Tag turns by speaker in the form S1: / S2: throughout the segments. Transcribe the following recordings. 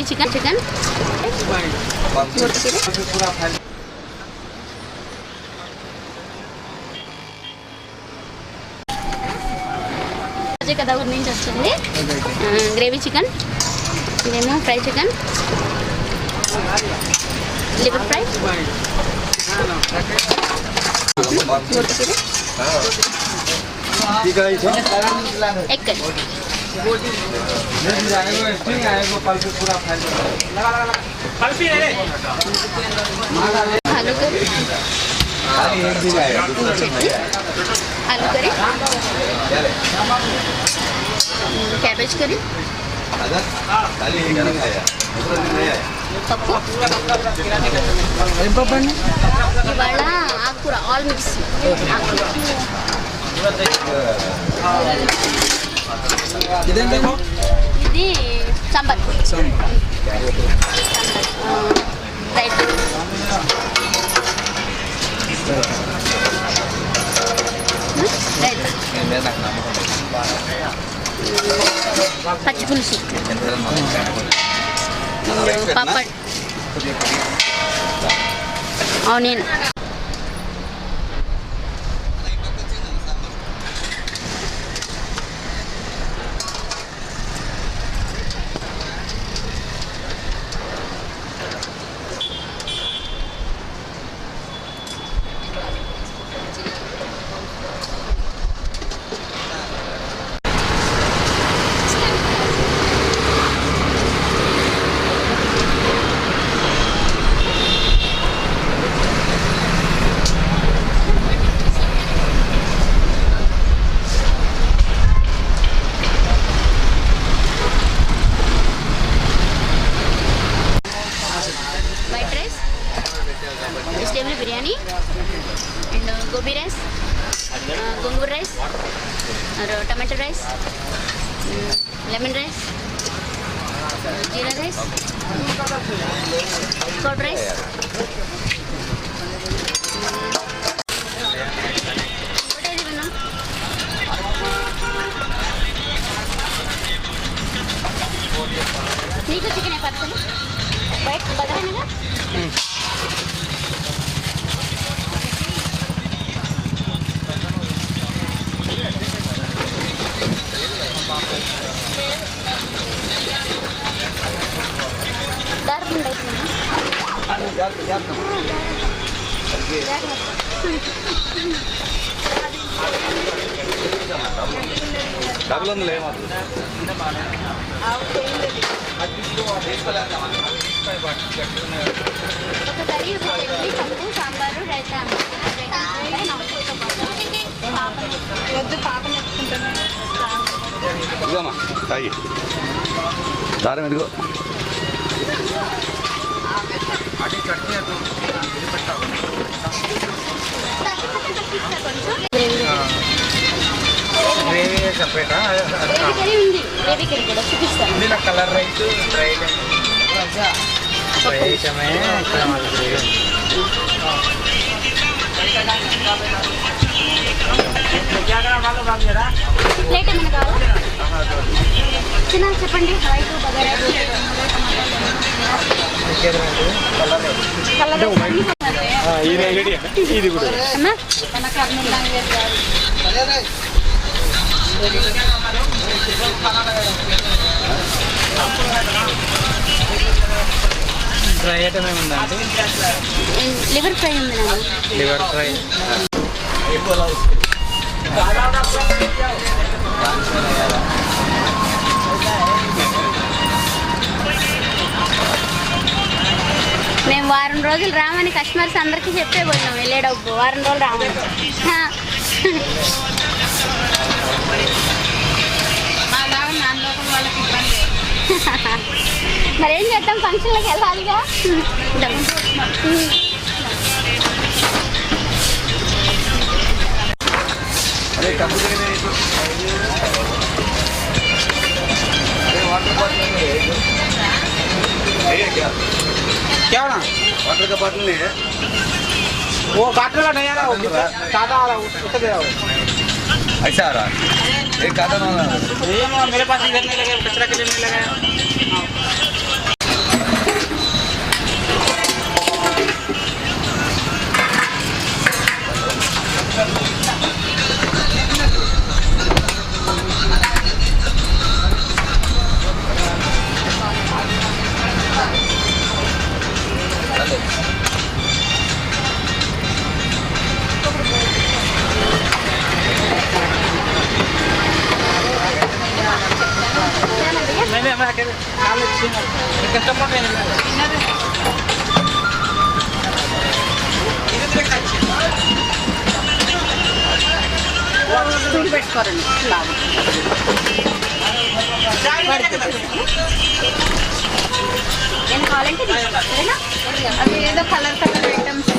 S1: Gravy chicken chicken కదా ఊరి నుంచి వచ్చింది గ్రేవీ చికెన్ ఇదేమో fry chicken liver fry egg आलू करी आलू करी कैबेज करी పప్పు ఇవాళ ఆకుకూర ఆల్ మిక్స్ ఇది సాంబార్ రైట్ పచ్చి పులుసు papad onion vegetable biryani and gobi rice gongura rice tomato rice lemon rice jeera rice curd rice నీకు చికెన్ పర్సన్ బయట బదలనగా పప్పు సాంబారు రైతా వద్దు పాప
S2: ఇదిగోమ్మా తాగి దారం ఎదుగో
S3: గ్రేవీ సపరేటా
S1: గ్రేవీ కర్రీ కూడా చూపిస్తాను
S3: ఇందులో కలర్ రైస్ ఫ్రై ఫ్రై ఐటమే ఇక్కడ మాకు గ్రేవీ
S1: ప్లేట్ ఏమైనా కావాలా చిన్న చెప్పండి
S3: ఇది కూడా ఫ్రై ఐటమ్ ఏముందా అంటే
S1: లివర్ ఫ్రై ఉంది
S3: లివర్ ఫ్రై
S1: మేము వారం రోజులు రామని కస్టమర్స్ అందరికీ చెప్పే పోయినాం వెళ్ళేటప్పుడు వారం రోజులు రామని మరేం చేద్దాం ఫంక్షన్లకు వెళ్ళాలిగా
S3: क्या होना
S2: वाटर का बॉटल नहीं है
S3: वो काटने का नहीं आ रहा टाटा आ रहा उससे दे रहा
S2: ऐसा आ रहा है एक कार्टन वाला
S3: ये मेरे पास इधर नहीं लगे कचरा के लिए नहीं लगा
S1: స్టూల్ పెట్టుకోరండి నేను కావాలంటే సరేనా అవి ఏదో కలర్ ఐటమ్స్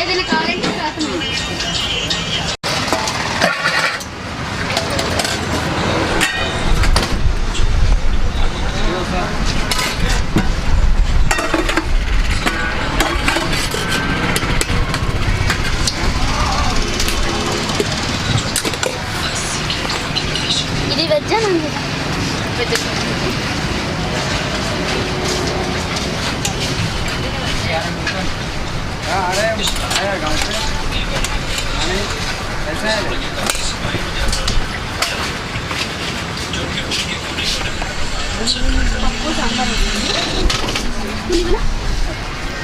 S1: ఏదైనా కావాలంటే ఇది వెజ్జా నాన్ వెజ్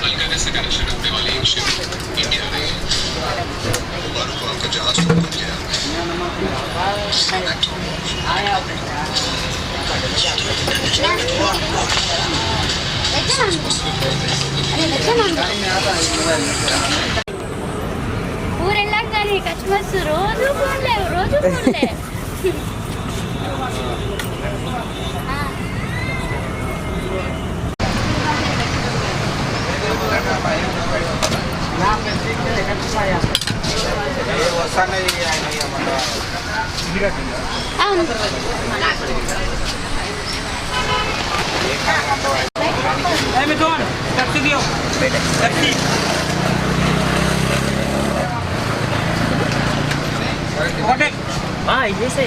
S4: अलकायदा से कनेक्शन रखने वाली एक शिप इंडिया में बारू को आपका जहाज को पहुंच गया
S1: ఊరెళ్ళాక కానీ కస్టమర్స్ రోజు ఫోన్లే అవును
S3: ఇదేసే చూసి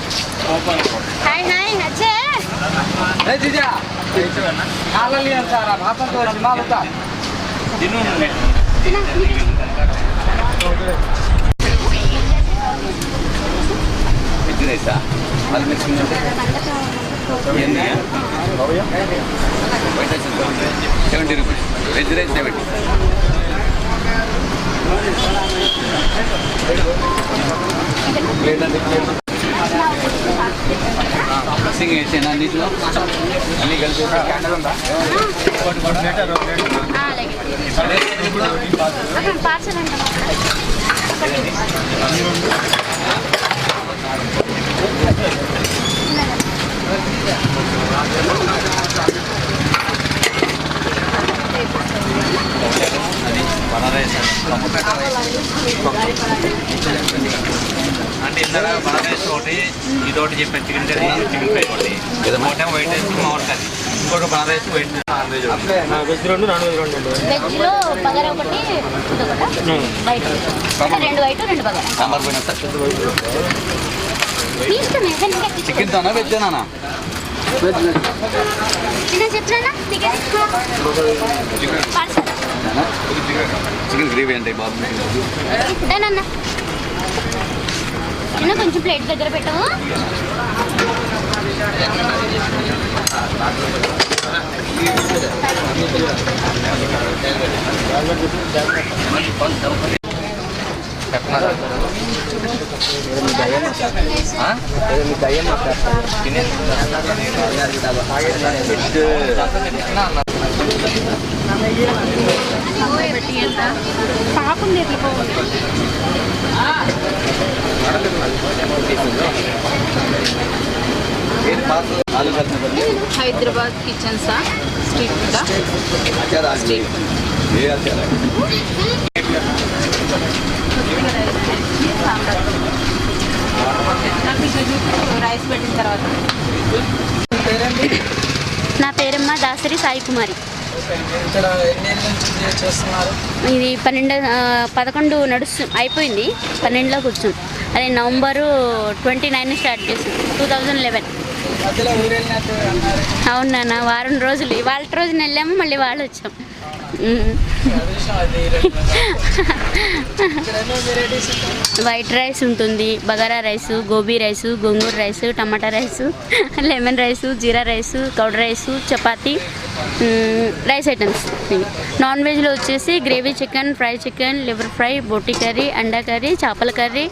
S1: हाय हाय अच्छे
S3: जीजा खाला लिया सारा भापन तो माल होता दिनों में
S2: इतने सा हाल में सुन ये नहीं है 70 रुपीस वेज राइस 70 మిక్సింగ్ వేసేనా అన్నింటిలో అన్నీ కలిపి క్యాండల్ ఉందా
S1: పార్సల్ అంటాం
S5: అంటే ఇందాక బనారైస్ ఒకటి ఇదొకటి చెప్పాను చికెన్ కర్రీ చికెన్ ఫ్రై ఒకటి ఒకటేమో వైట్ రైస్ మామూలు కర్రీ ఇంకొక బనారైస్ వైట్ నాన్ వెజ్ వెజ్ రెండు నాన్ వెజ్ రెండు
S1: వెజ్లో బగారా ఒకటి వైట్ రెండు వైట్ రెండు బగారా
S2: సాంబార్ పోయినా సార్
S1: మీ ఇష్టం ఏదైనా
S2: చికెన్ తోనా వెజ్ నానా
S1: నేను చెప్తున్నా చికెన్ పార్సల్
S2: చికెన్ గ్రేవీ అంటే బాబు
S1: ఇప్పుడేనన్నా చిన్న కొంచెం ప్లేట్ దగ్గర పెట్టాము పాపం హైదరాబాద్ కిచెన్ సా స్ట్రీట్ రైస్ పెట్టిన తర్వాత నా పేరమ్మ దాసరి సాయి కుమారి. ఇది 11 అయిపోయింది, 12లో కూర్చుని. అదే నవంబరు 29 స్టార్ట్ చేసాం 2011.
S3: మధ్యలో ఊరు వెళ్ళినట్టు అన్నారు.
S1: అవునా, వారం రోజులు. ఇవాళ రోజున వెళ్ళాము, మళ్ళీ వాళ్ళు వచ్చాం.
S3: అదృష్టం అది. ఇక్కడ ఎన్నో వెరైటీస్ ఉంటాయి.
S1: వైట్ రైస్ ఉంటుంది, bagara rice, gobi rice, gongura rice, tomato rice, lemon rice, jeera rice, curd rice, chapati, rice items. Non వెజ్లో వచ్చేసి gravy chicken, fry chicken, liver fry, boti curry, anda curry, చేపల curry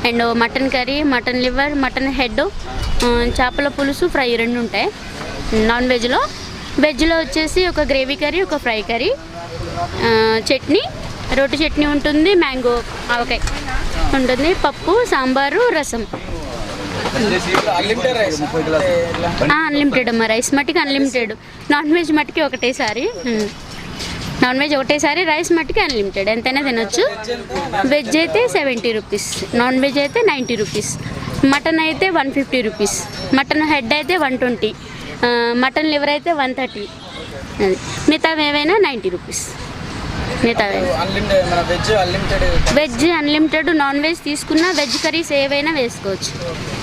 S1: and mutton curry, mutton liver, mutton head, చేపల పులుసు, fry 2 ఉంటాయి non వెజ్లో. వెజ్లో వచ్చేసి ఒక గ్రేవీ కర్రీ, ఒక ఫ్రై కర్రీ, చట్నీ, రోటి చట్నీ ఉంటుంది, మ్యాంగో ఆవకాయ ఉంటుంది, పప్పు, సాంబారు, రసం.
S3: Unlimited rice.
S1: అన్లిమిటెడ్ అమ్మ, రైస్ మట్టికి అన్లిమిటెడ్. నాన్ వెజ్ మట్టికి ఒకటేసారి. నాన్ వెజ్ ఒకటేసారి, రైస్ మట్టికి అన్లిమిటెడ్, ఎంతైనా తినొచ్చు. వెజ్ అయితే 70 రూపీస్, నాన్ వెజ్ అయితే 90 రూపీస్, మటన్ అయితే 150 రూపీస్, మటన్ హెడ్ అయితే 120, మటన్ లివర్ అయితే 130. అది మిగతా ఏవైనా 90 రూపీస్. మిగతా
S3: అన్లిమిటెడ్. మన veg unlimited.
S1: Veg unlimited. Non veg తీసుకున్న వెజ్ కర్రీస్ ఏవైనా వేసుకోవచ్చు.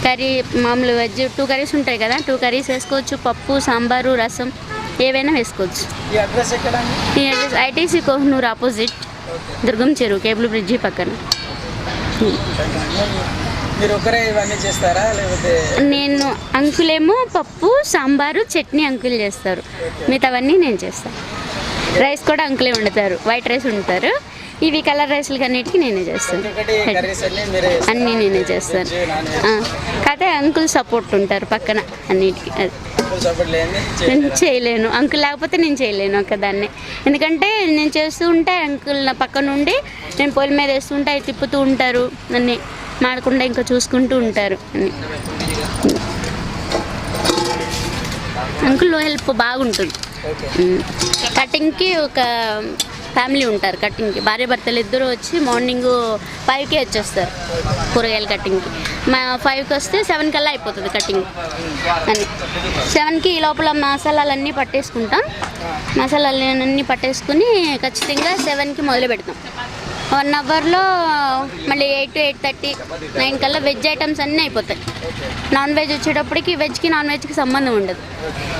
S1: కర్రీ మామూలు వెజ్ 2 కర్రీస్ ఉంటాయి కదా, 2 కర్రీస్ వేసుకోవచ్చు. పప్పు, సాంబారు, రసం ఏవైనా వేసుకోవచ్చు.
S3: ఈ అడ్రస్ ఎక్కడ?
S1: ఈ అడ్రస్ ఐటీసీ కోహ్నూర్ ఆపోజిట్, దుర్గం చెరువు, కేబుల్ బ్రిడ్జి పక్కన.
S3: మీరు ఒకరే ఇవన్నీ చేస్తారా లేకపోతే?
S1: నేను అంకులేమో పప్పు, సాంబారు, చట్నీ అంకుల్ చేస్తారు, మిగతావన్నీ నేను చేస్తాను. రైస్ కూడా అంకులే వండుతారు, వైట్ రైస్ వండుతారు. ఇవి కలర్ రైస్లు అన్నిటికీ నేనే చేస్తాను, అన్నీ నేనే చేస్తాను. కాకపోతే అంకుల్ సపోర్ట్ ఉంటారు పక్కన అన్నిటికీ. అది నేను చేయలేను, అంకుల్ లేకపోతే నేను చేయలేను ఒక్కదాన్ని. ఎందుకంటే నేను చేస్తూ ఉంటే అంకుల్ నా పక్కన ఉండి నేను పొయ్యి మీద వేస్తుంటే అవి తిప్పుతూ ఉంటారు, అన్నీ మాడకుండా ఇంకా చూసుకుంటూ ఉంటారు అన్నీ. అంకుల్ హెల్ప్ బాగుంటుంది. కటింగ్కి ఒక ఫ్యామిలీ ఉంటారు, కటింగ్కి భార్య భర్తలు ఇద్దరు వచ్చి మార్నింగ్ 5కి వచ్చేస్తారు కూరగాయల కటింగ్కి. మా 5కి వస్తే 7 కల్లా అయిపోతుంది కటింగ్ అని. 7కి ఈ లోపల మసాలాలన్నీ పట్టేసుకుంటాం. మసాలాలన్నీ పట్టేసుకుని ఖచ్చితంగా 7కి మొదలు పెడతాం. 1 అవర్లో మళ్ళీ 8 to 8:30, 9 కల్లా వెజ్ ఐటమ్స్ అన్నీ అయిపోతాయి. నాన్ వెజ్ వచ్చేటప్పటికి వెజ్కి నాన్ వెజ్కి సంబంధం ఉండదు.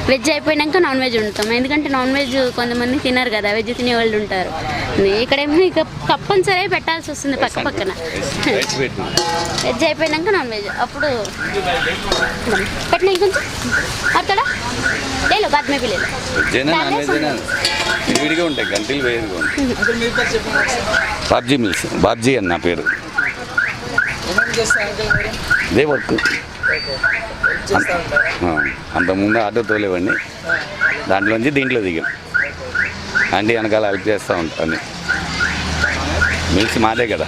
S1: వెజ్ అయిపోయాక నాన్ వెజ్ వండుతాం, ఎందుకంటే నాన్ వెజ్ కొంతమంది తినరు కదా, వెజ్ తినే వాళ్ళు ఉంటారు. ఇక్కడేమో ఇక తప్పనిసరి పెట్టాల్సి వస్తుంది పక్క పక్కన. వెజ్ అయిపోయాక నాన్ వెజ్ అప్పుడు పెట్టిన కొంచెం అక్కడ లేదు బాద్ మే పిల్లలు
S2: విడిగా ఉంటాయి, గంటలు వేరుగా ఉంటాయి. బాబ్జీ మిల్స్, బాబ్జీ అని నా పేరు. ఇదే వర్క్. అంతకుముందు ఆటో తోలేవండి, దాంట్లోంచి దీంట్లో దిగాం. ఆంటీ వెనకాల హెల్ప్ చేస్తూ ఉంటాను. మిల్స్ మాదే కదా.